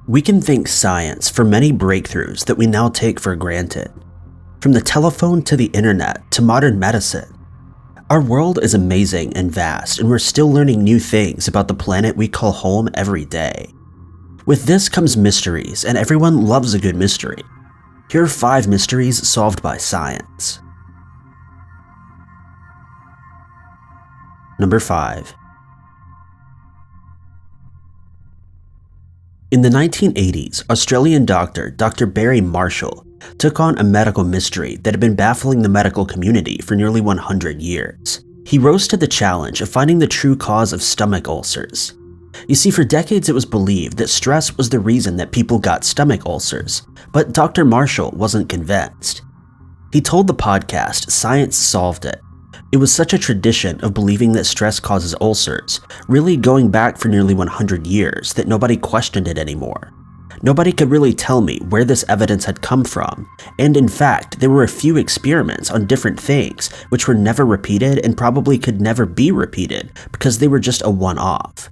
We can thank science for many breakthroughs that we now take for granted. From the telephone to the internet to modern medicine. Our world is amazing and vast, and we're still learning new things about the planet we call home every day. With this comes mysteries, and everyone loves a good mystery. Here are 5 mysteries solved by science. Number 5. In the 1980s, Australian doctor Dr. Barry Marshall took on a medical mystery that had been baffling the medical community for nearly 100 years. He rose to the challenge of finding the true cause of stomach ulcers. You see, for decades it was believed that stress was the reason that people got stomach ulcers, but Dr. Marshall wasn't convinced. He told the podcast Science Solved It. It was such a tradition of believing that stress causes ulcers, really going back for nearly 100 years, that nobody questioned it anymore. Nobody could really tell me where this evidence had come from, and in fact, there were a few experiments on different things which were never repeated and probably could never be repeated because they were just a one-off.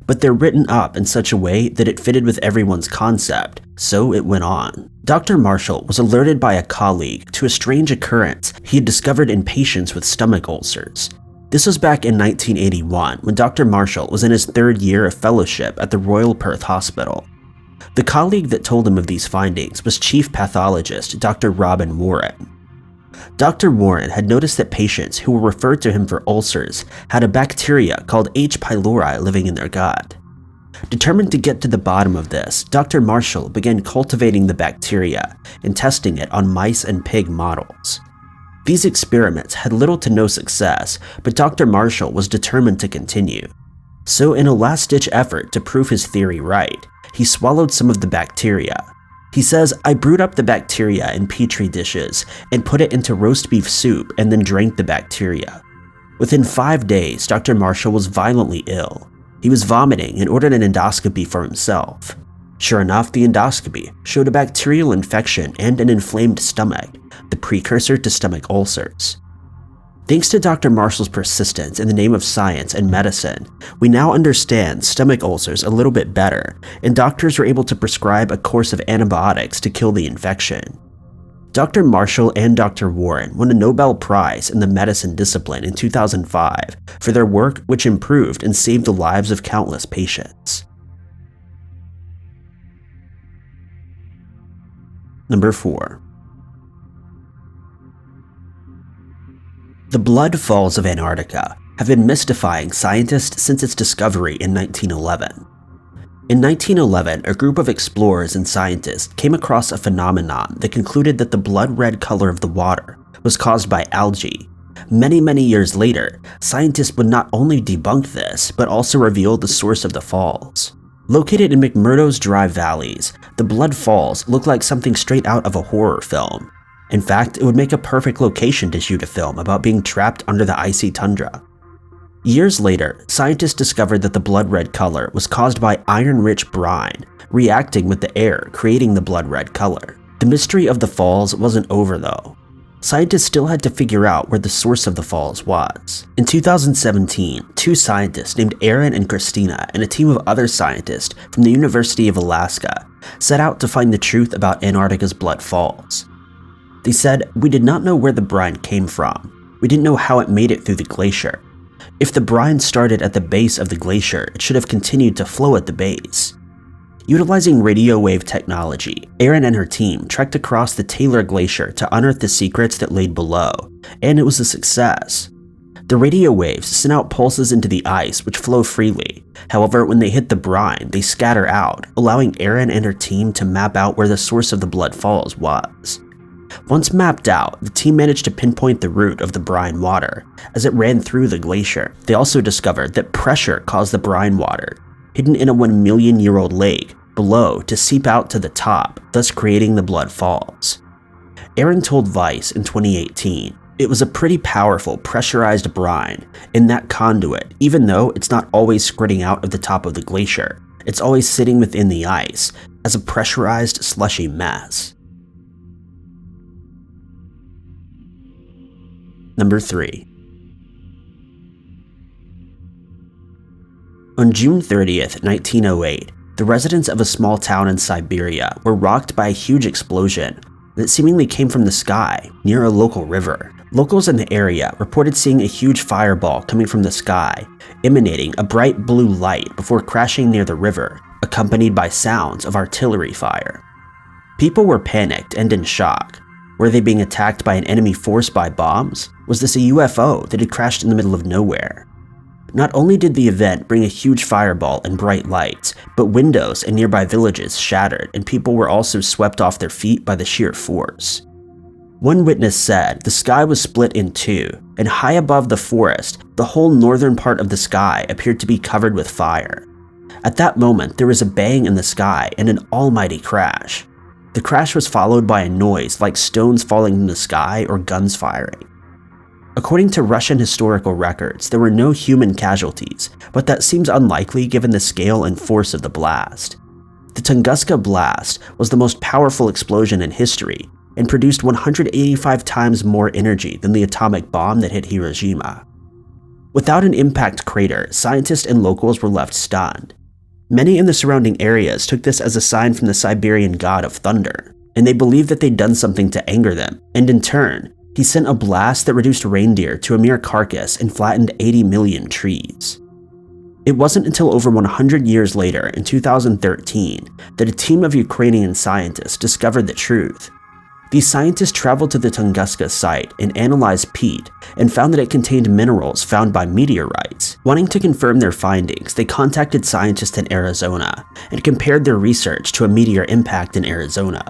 But they're written up in such a way that it fitted with everyone's concept, so it went on. Dr. Marshall was alerted by a colleague to a strange occurrence he had discovered in patients with stomach ulcers. This was back in 1981 when Dr. Marshall was in his 3rd year of fellowship at the Royal Perth Hospital. The colleague that told him of these findings was Chief Pathologist Dr. Robin Warren. Dr. Warren had noticed that patients who were referred to him for ulcers had a bacteria called H. pylori living in their gut. Determined to get to the bottom of this, Dr. Marshall began cultivating the bacteria and testing it on mice and pig models. These experiments had little to no success, but Dr. Marshall was determined to continue. So in a last-ditch effort to prove his theory right, he swallowed some of the bacteria. He says, "I brewed up the bacteria in petri dishes and put it into roast beef soup and then drank the bacteria." Within 5 days, Dr. Marshall was violently ill. He was vomiting and ordered an endoscopy for himself. Sure enough, the endoscopy showed a bacterial infection and an inflamed stomach, the precursor to stomach ulcers. Thanks to Dr. Marshall's persistence in the name of science and medicine, we now understand stomach ulcers a little bit better, and doctors were able to prescribe a course of antibiotics to kill the infection. Dr. Marshall and Dr. Warren won a Nobel Prize in the medicine discipline in 2005 for their work which improved and saved the lives of countless patients. Number 4. The blood falls of Antarctica have been mystifying scientists since its discovery in 1911. In 1911, a group of explorers and scientists came across a phenomenon that concluded that the blood-red color of the water was caused by algae. Many years later, scientists would not only debunk this, but also reveal the source of the falls. Located in McMurdo's Dry Valleys, the Blood Falls look like something straight out of a horror film. In fact, it would make a perfect location to shoot a film about being trapped under the icy tundra. Years later, scientists discovered that the blood-red color was caused by iron-rich brine reacting with the air, creating the blood-red color. The mystery of the falls wasn't over though. Scientists still had to figure out where the source of the falls was. In 2017, 2 scientists named Aaron and Christina and a team of other scientists from the University of Alaska set out to find the truth about Antarctica's blood falls. They said, "We did not know where the brine came from. We didn't know how it made it through the glacier. If the brine started at the base of the glacier, it should have continued to flow at the base." Utilizing radio wave technology, Erin and her team trekked across the Taylor Glacier to unearth the secrets that laid below, and it was a success. The radio waves send out pulses into the ice which flow freely. However, when they hit the brine, they scatter out, allowing Erin and her team to map out where the source of the blood falls was. Once mapped out, the team managed to pinpoint the route of the brine water as it ran through the glacier. They also discovered that pressure caused the brine water, hidden in a 1 million-year-old lake, below to seep out to the top, thus creating the blood falls. Aaron told Vice in 2018, "It was a pretty powerful pressurized brine in that conduit, even though it's not always squirting out of the top of the glacier. It's always sitting within the ice as a pressurized slushy mess." Number 3. On June 30th, 1908, The residents of a small town in Siberia were rocked by a huge explosion that seemingly came from the sky near a local river. Locals in the area reported seeing a huge fireball coming from the sky, emanating a bright blue light before crashing near the river, accompanied by sounds of artillery fire. People were panicked and in shock. Were they being attacked by an enemy force by bombs? Was this a UFO that had crashed in the middle of nowhere? Not only did the event bring a huge fireball and bright lights, but windows in nearby villages shattered and people were also swept off their feet by the sheer force. One witness said the sky was split in two, and high above the forest, the whole northern part of the sky appeared to be covered with fire. At that moment, there was a bang in the sky and an almighty crash. The crash was followed by a noise like stones falling from the sky or guns firing. According to Russian historical records, there were no human casualties, but that seems unlikely given the scale and force of the blast. The Tunguska blast was the most powerful explosion in history and produced 185 times more energy than the atomic bomb that hit Hiroshima. Without an impact crater, scientists and locals were left stunned. Many in the surrounding areas took this as a sign from the Siberian god of thunder, and they believed that they'd done something to anger them, and in turn, he sent a blast that reduced reindeer to a mere carcass and flattened 80 million trees. It wasn't until over 100 years later, in 2013, that a team of Ukrainian scientists discovered the truth. These scientists traveled to the Tunguska site and analyzed peat and found that it contained minerals found by meteorites. Wanting to confirm their findings, they contacted scientists in Arizona and compared their research to a meteor impact in Arizona.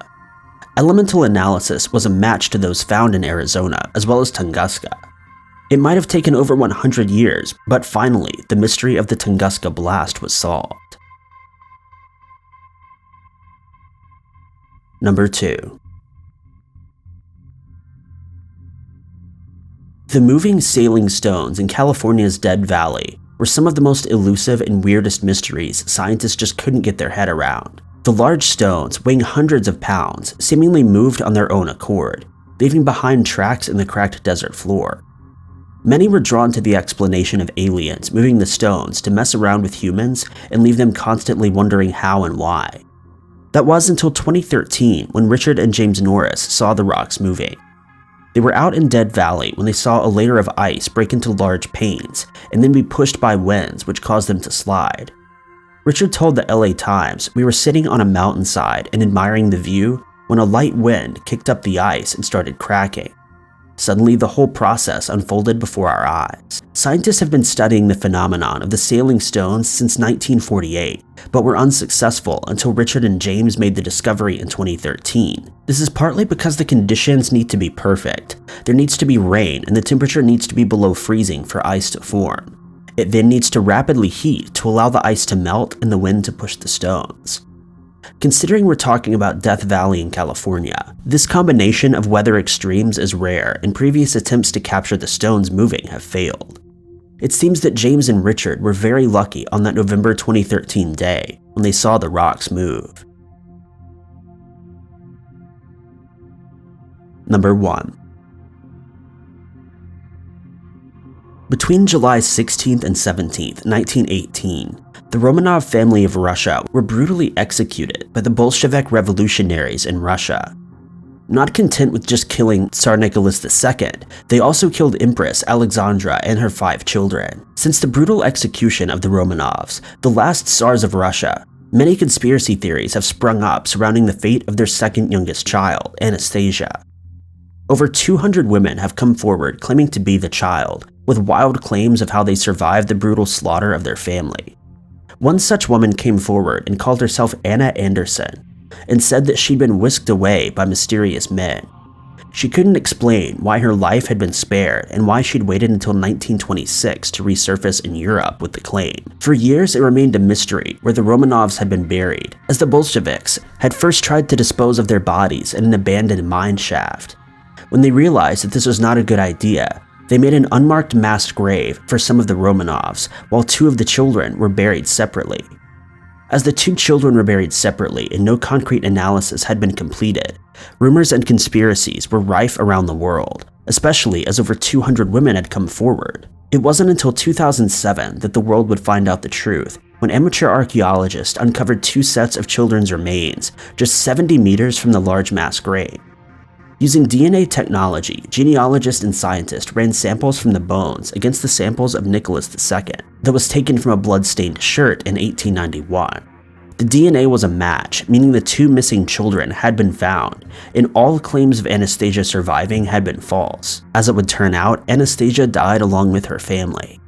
Elemental analysis was a match to those found in Arizona, as well as Tunguska. It might have taken over 100 years, but finally, the mystery of the Tunguska blast was solved. Number 2. The moving sailing stones in California's Dead Valley were some of the most elusive and weirdest mysteries scientists just couldn't get their head around. The large stones, weighing hundreds of pounds, seemingly moved on their own accord, leaving behind tracks in the cracked desert floor. Many were drawn to the explanation of aliens moving the stones to mess around with humans and leave them constantly wondering how and why. That was until 2013 when Richard and James Norris saw the rocks moving. They were out in Dead Valley when they saw a layer of ice break into large panes and then be pushed by winds which caused them to slide. Richard told the LA Times, "We were sitting on a mountainside and admiring the view when a light wind kicked up the ice and started cracking. Suddenly, the whole process unfolded before our eyes." Scientists have been studying the phenomenon of the sailing stones since 1948, but were unsuccessful until Richard and James made the discovery in 2013. This is partly because the conditions need to be perfect. There needs to be rain and the temperature needs to be below freezing for ice to form. It then needs to rapidly heat to allow the ice to melt and the wind to push the stones. Considering we're talking about Death Valley in California, this combination of weather extremes is rare and previous attempts to capture the stones moving have failed. It seems that James and Richard were very lucky on that November 2013 day when they saw the rocks move. Number 1. Between July 16th and 17th, 1918, the Romanov family of Russia were brutally executed by the Bolshevik revolutionaries in Russia. Not content with just killing Tsar Nicholas II, they also killed Empress Alexandra and her 5 children. Since the brutal execution of the Romanovs, the last Tsars of Russia, many conspiracy theories have sprung up surrounding the fate of their second youngest child, Anastasia. Over 200 women have come forward claiming to be the child, with wild claims of how they survived the brutal slaughter of their family. One such woman came forward and called herself Anna Anderson, and said that she'd been whisked away by mysterious men. She couldn't explain why her life had been spared and why she'd waited until 1926 to resurface in Europe with the claim. For years, it remained a mystery where the Romanovs had been buried, as the Bolsheviks had first tried to dispose of their bodies in an abandoned mine shaft. When they realized that this was not a good idea, they made an unmarked mass grave for some of the Romanovs, while 2 of the children were buried separately. As the 2 children were buried separately and no concrete analysis had been completed, rumors and conspiracies were rife around the world, especially as over 200 women had come forward. It wasn't until 2007 that the world would find out the truth, when amateur archaeologists uncovered 2 sets of children's remains just 70 meters from the large mass grave. Using DNA technology, genealogists and scientists ran samples from the bones against the samples of Nicholas II that was taken from a blood-stained shirt in 1891. The DNA was a match, meaning the 2 missing children had been found, and all claims of Anastasia surviving had been false. As it would turn out, Anastasia died along with her family.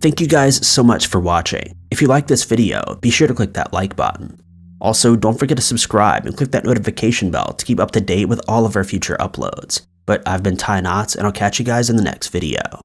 Thank you guys so much for watching. If you liked this video, be sure to click that like button. Also, don't forget to subscribe and click that notification bell to keep up to date with all of our future uploads. But I've been Ty Knotts, and I'll catch you guys in the next video.